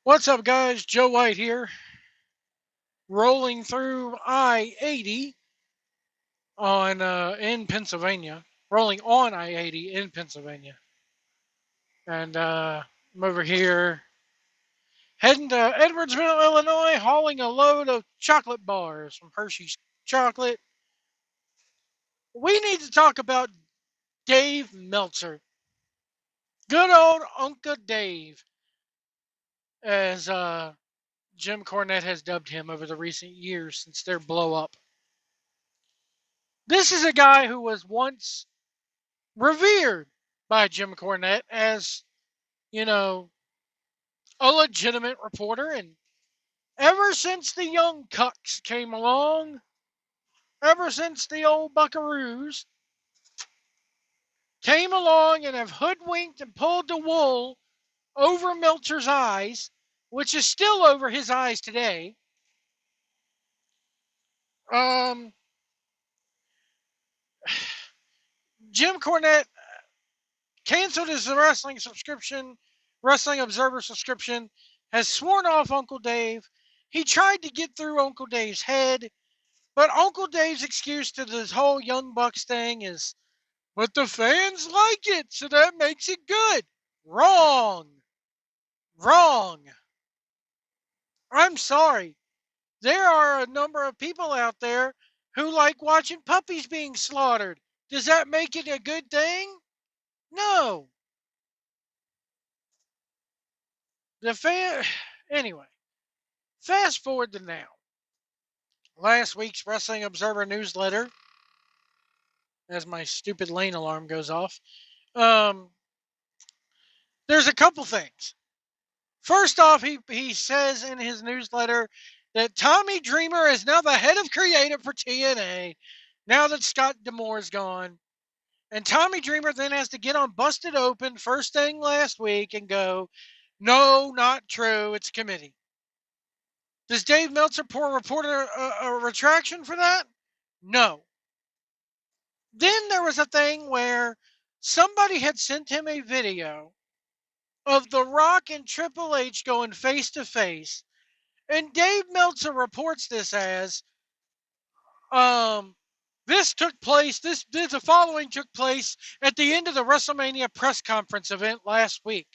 What's up, guys? Joe White here, rolling through I-80 on in Pennsylvania, rolling on I-80 in Pennsylvania, and I'm over here heading to Edwardsville, Illinois, hauling a load of chocolate bars from Hershey's Chocolate. We need to talk about Dave Meltzer, good old Uncle Dave, as Jim Cornette has dubbed him over the recent years since their blow up. This is a guy who was once revered by Jim Cornette as, you know, a legitimate reporter. And ever since the Young Cucks came along, ever since the old Buckaroos came along and have hoodwinked and pulled the wool over Meltzer's eyes, which is still over his eyes today, um, Jim Cornette canceled his wrestling subscription, Wrestling Observer subscription, has sworn off Uncle Dave. He tried to get through Uncle Dave's head, but Uncle Dave's excuse to this whole Young Bucks thing is, but the fans like it, so that makes it good. Wrong. Wrong. I'm sorry. There are a number of people out there who like watching puppies being slaughtered. Does that make it a good thing? No. Anyway, fast forward to now. Last week's Wrestling Observer newsletter, as my stupid lane alarm goes off, there's a couple things. First off, he says in his newsletter that Tommy Dreamer is now the head of creative for TNA now that Scott D'Amore is gone. And Tommy Dreamer then has to get on Busted Open first thing last week and go, no, not true, it's a committee. Does Dave Meltzer report a retraction for that? No. Then there was a thing where somebody had sent him a video of The Rock and Triple H going face to face, and Dave Meltzer reports this as, the following took place at the end of the WrestleMania press conference event last week.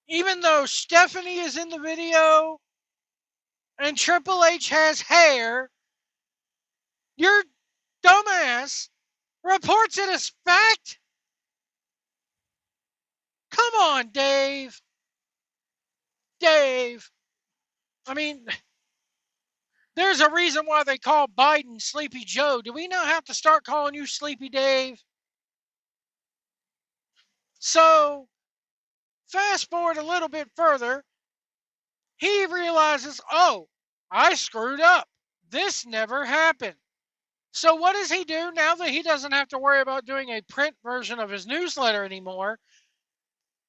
Even though Stephanie is in the video and Triple H has hair, your dumbass reports it as fact? Come on, Dave. Dave. I mean, there's a reason why they call Biden Sleepy Joe. Do we now have to start calling you Sleepy Dave? So, fast forward a little bit further, he realizes, oh, I screwed up. This never happened. So what does he do now that he doesn't have to worry about doing a print version of his newsletter anymore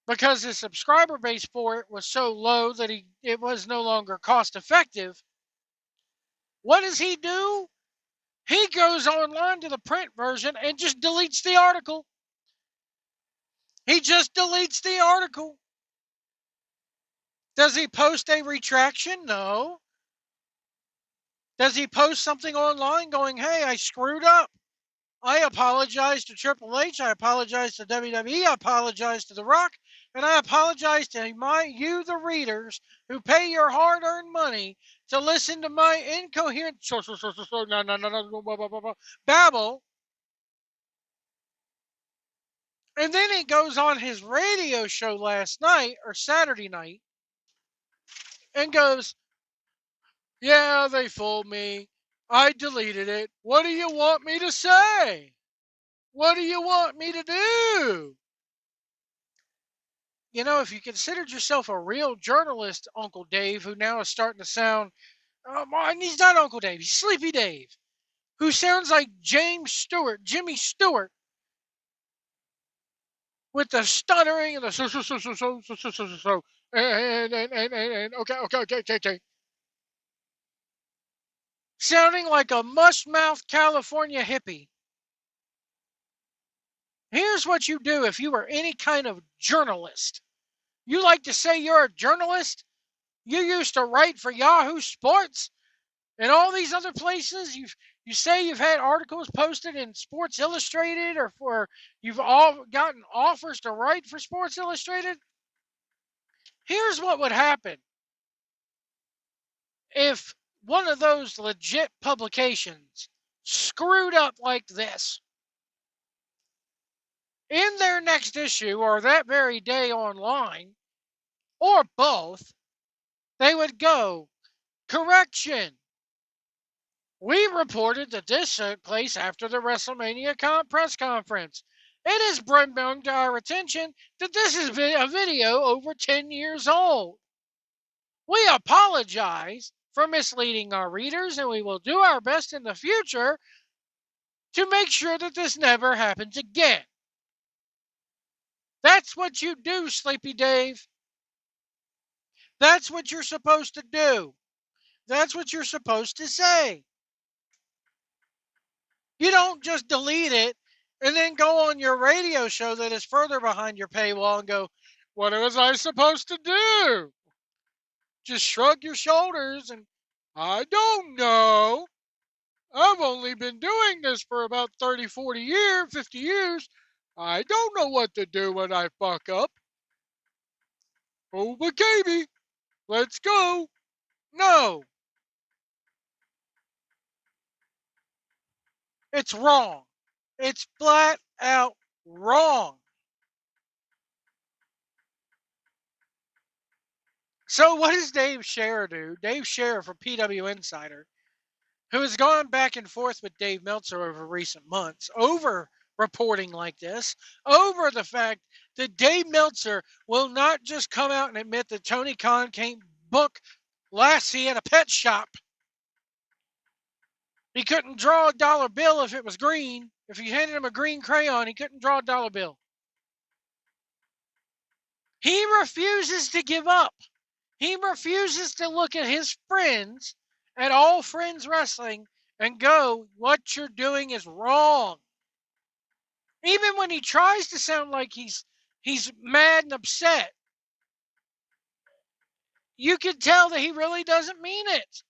because his subscriber base for it was so low that it was no longer cost effective? What does he do? He goes online to the print version and just deletes the article. He just deletes the article. Does he post a retraction? No. Does he post something online going, hey, I screwed up? I apologize to Triple H. I apologize to WWE. I apologize to The Rock. And I apologize to you, the readers, who pay your hard-earned money to listen to my incoherent babble. And then he goes on his radio show last night, or Saturday night, and goes, yeah, they fooled me. I deleted it. What do you want me to say? What do you want me to do? You know, if you considered yourself a real journalist, Uncle Dave, who now is starting to sound, and he's not Uncle Dave, he's Sleepy Dave, who sounds like Jimmy Stewart, with the stuttering and the and okay. Sounding like a mush-mouthed California hippie. Here's what you do if you were any kind of journalist. You like to say you're a journalist? You used to write for Yahoo Sports and all these other places. You say you've had articles posted in Sports Illustrated, or you've all gotten offers to write for Sports Illustrated. Here's what would happen if one of those legit publications screwed up like this. In their next issue, or that very day online, or both, they would go, correction. We reported that this took place after the WrestleMania press conference. It has brought to our attention that this is a video over 10 years old. We apologize for misleading our readers, and we will do our best in the future to make sure that this never happens again. That's what you do, Sleepy Dave. That's what you're supposed to do. That's what you're supposed to say. You don't just delete it and then go on your radio show that is further behind your paywall and go, what was I supposed to do? Just shrug your shoulders and, I don't know. I've only been doing this for about 30, 40 years, 50 years. I don't know what to do when I fuck up. Oh, McCabe, let's go. No. It's wrong. It's flat out wrong. So what does Dave Scherer do? Dave Scherer for PWInsider, who has gone back and forth with Dave Meltzer over recent months over reporting like this, over the fact that Dave Meltzer will not just come out and admit that Tony Khan can't book Lassie at a pet shop. He couldn't draw a dollar bill if it was green. If you handed him a green crayon, he couldn't draw a dollar bill. He refuses to give up. He refuses to look at his friends, at All Friends Wrestling, and go, what you're doing is wrong. Even when he tries to sound like he's mad and upset, you can tell that he really doesn't mean it.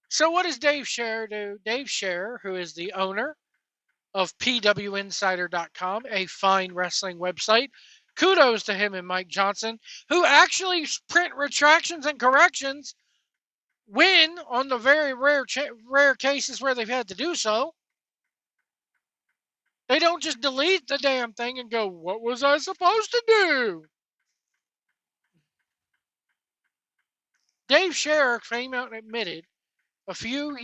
So what does Dave Scherer do? Dave Scherer, who is the owner of PWInsider.com, a fine wrestling website. Kudos to him and Mike Johnson, who actually print retractions and corrections when on the very rare cases where they've had to do so. They don't just delete the damn thing and go, what was I supposed to do? Dave Scherer came out and admitted a few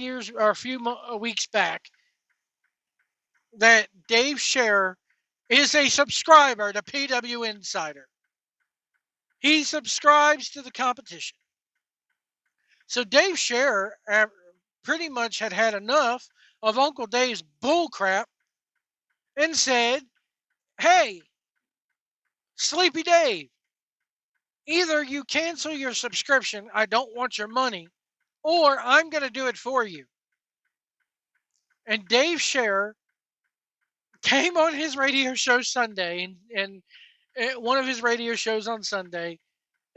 weeks back that Dave Scherer is a subscriber to PWInsider. He subscribes to the competition. So Dave Scherer pretty much had enough of Uncle Dave's bullcrap and said, hey, Sleepy Dave, either you cancel your subscription, I don't want your money, or I'm going to do it for you. And Dave Scherer came on his radio show Sunday, and one of his radio shows on Sunday,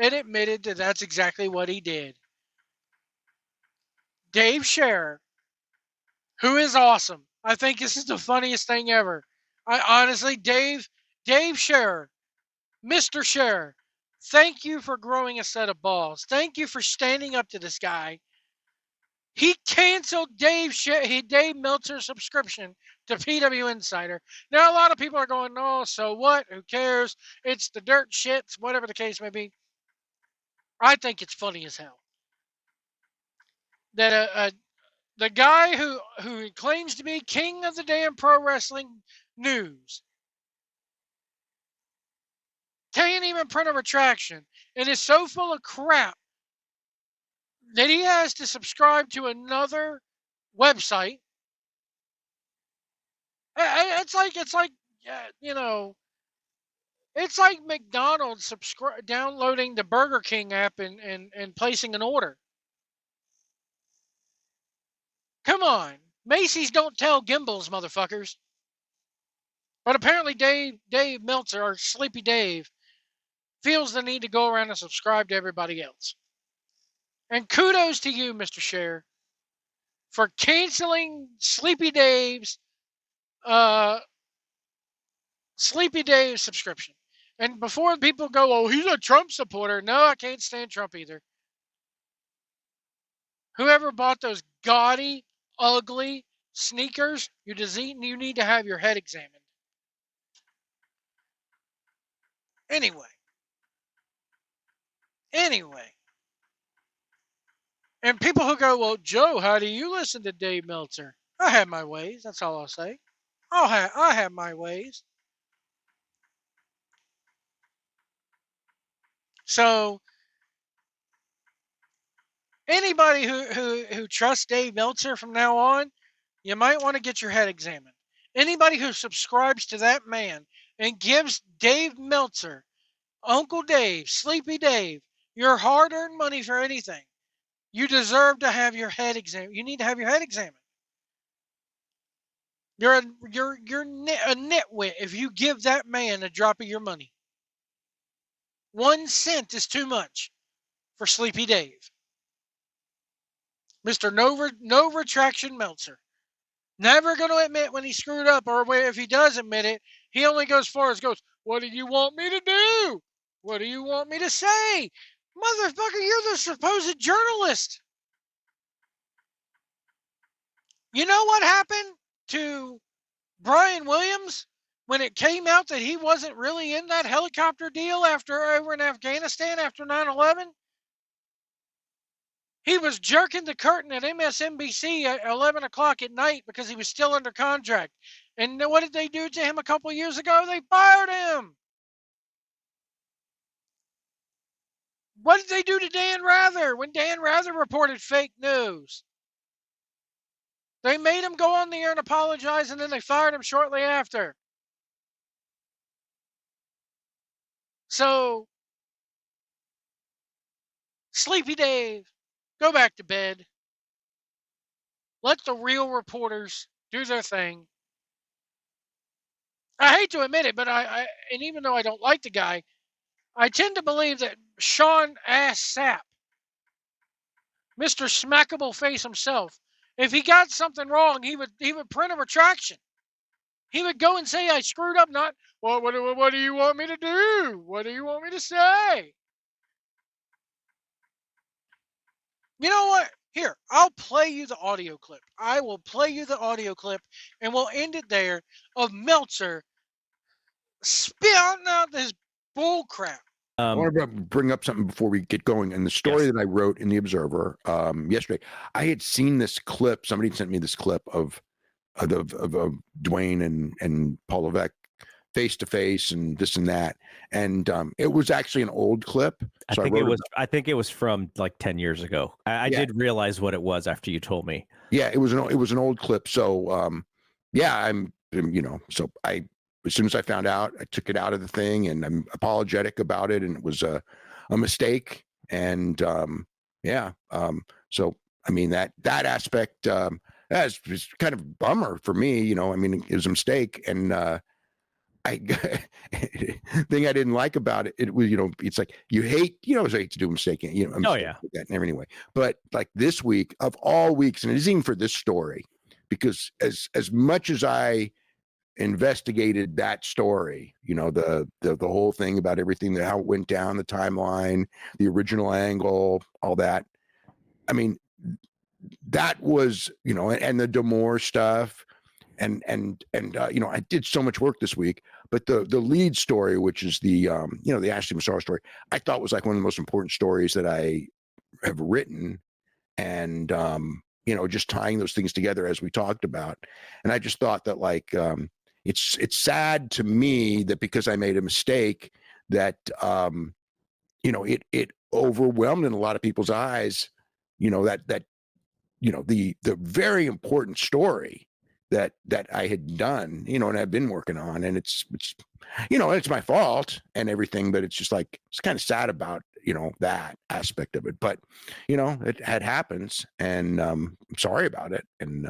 and admitted that that's exactly what he did. Dave Scherer, who is awesome. I think this is the funniest thing ever. I honestly, Dave Scherer, Mr. Scherer, thank you for growing a set of balls. Thank you for standing up to this guy. He canceled Dave Meltzer's subscription to PWInsider. Now, a lot of people are going, oh, so what? Who cares? It's the dirt shits, whatever the case may be. I think it's funny as hell that the guy who claims to be king of the damn pro wrestling news can't even print a retraction and is so full of crap that he has to subscribe to another website. It's like it's like McDonald's downloading the Burger King app and placing an order. Come on. Macy's don't tell gimbals, motherfuckers. But apparently Dave Meltzer, or Sleepy Dave, feels the need to go around and subscribe to everybody else. And kudos to you, Mr. Share, for canceling uh, Sleepy Dave's subscription. And before people go, oh, he's a Trump supporter. No, I can't stand Trump either. Whoever bought those gaudy, ugly sneakers, you need to have your head examined. Anyway. And people who go, well, Joe, how do you listen to Dave Meltzer? I have my ways. That's all I'll say. I have my ways. So anybody who trusts Dave Meltzer from now on, you might want to get your head examined. Anybody who subscribes to that man and gives Dave Meltzer, Uncle Dave, Sleepy Dave, your hard-earned money for anything, you deserve to have your head examined. You need to have your head examined. You're a nitwit if you give that man a drop of your money. 1 cent is too much for Sleepy Dave. Mr. No retraction Meltzer. Never going to admit when he screwed up, or if he does admit it, he only goes far as goes, what do you want me to do? What do you want me to say? Motherfucker, you're the supposed journalist. You know what happened to Brian Williams when it came out that he wasn't really in that helicopter deal over in Afghanistan after 9/11? He was jerking the curtain at MSNBC at 11 o'clock at night because he was still under contract. And what did they do to him a couple years ago? They fired him. What did they do to Dan Rather when Dan Rather reported fake news? They made him go on the air and apologize, and then they fired him shortly after. So, Sleepy Dave, go back to bed. Let the real reporters do their thing. I hate to admit it, but and even though I don't like the guy, I tend to believe that Sean Ass Sapp, Mr. Smackable Face himself, if he got something wrong, he would print a retraction. He would go and say, I screwed up, not, well, what do you want me to do? What do you want me to say? You know what? Here, I'll play you the audio clip. I will play you the audio clip, and we'll end it there, of Meltzer spitting out this bull crap. I want to bring up something before we get going. And the story that I wrote in the Observer yesterday, I had seen this clip. Somebody sent me this clip of Dwayne and Paul Levesque face to face and this and that. And it was actually an old clip. So I think it was from like 10 years ago. I did realize what it was after you told me. Yeah, it was an old clip. So so as soon as I found out, I took it out of the thing, and I'm apologetic about it. And it was a mistake. And so I mean that aspect that's kind of a bummer for me. I mean, it was a mistake, and thing I didn't like about it, it was, it's like you hate, I hate to do a mistake, anyway. But like this week of all weeks, and it isn't even for this story, because as much as I investigated that story, the whole thing about everything, how it went down, the timeline, the original angle, all that. I mean, that was, and the Damore stuff. And I did so much work this week, but the lead story, which is the Ashley Massaro story, I thought was like one of the most important stories that I have written. And, just tying those things together as we talked about. And I just thought that it's sad to me that because I made a mistake that, it overwhelmed in a lot of people's eyes, the very important story that I had done, and I've been working on, and it's my fault and everything, but it's just like, it's kind of sad about, that aspect of it, but, it happens, and I'm sorry about it. And,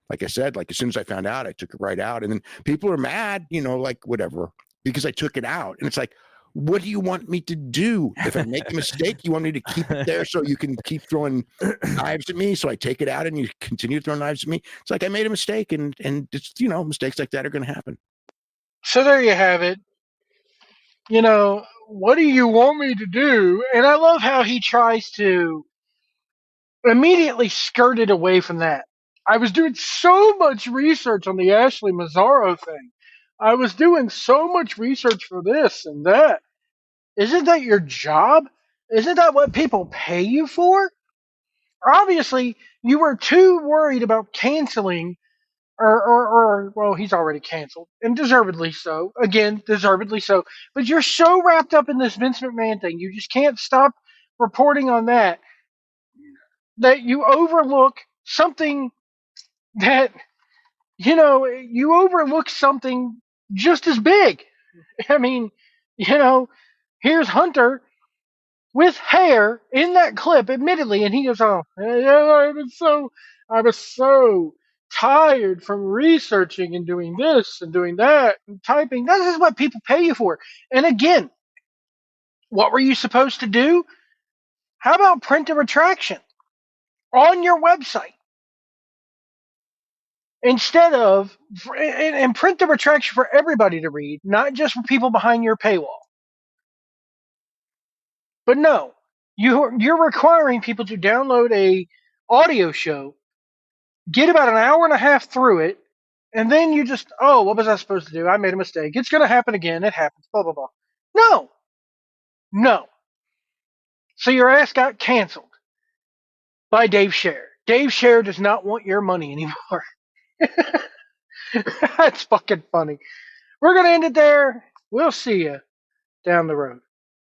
like I said, like as soon as I found out, I took it right out. And then people are mad, like whatever, because I took it out. And it's like, what do you want me to do? If I make a mistake, you want me to keep it there so you can keep throwing knives at me? So I take it out and you continue to throw knives at me. It's like I made a mistake, and it's mistakes like that are going to happen. So there you have it. What do you want me to do? And I love how he tries to immediately skirt it away from that. I was doing so much research on the Ashley Mazzaro thing. I was doing so much research for this and that. Isn't that your job? Isn't that what people pay you for? Obviously, you were too worried about canceling, or well, he's already canceled, and deservedly so. Again, deservedly so. But you're so wrapped up in this Vince McMahon thing, you just can't stop reporting on that you overlook something that, you overlook something just as big. I mean, here's Hunter with hair in that clip, admittedly, and he goes, "Oh, I was so tired from researching and doing this and doing that and typing." This is what people pay you for. And again, what were you supposed to do? How about print a retraction on your website instead of, and print the retraction for everybody to read, not just for people behind your paywall? But no, you're requiring people to download a audio show, get about an hour and a half through it, and then you just, oh, what was I supposed to do? I made a mistake. It's going to happen again. It happens. Blah, blah, blah. No. So your ass got canceled by Dave Scher. Dave Scher does not want your money anymore. That's fucking funny. We're going to end it there. We'll see you down the road.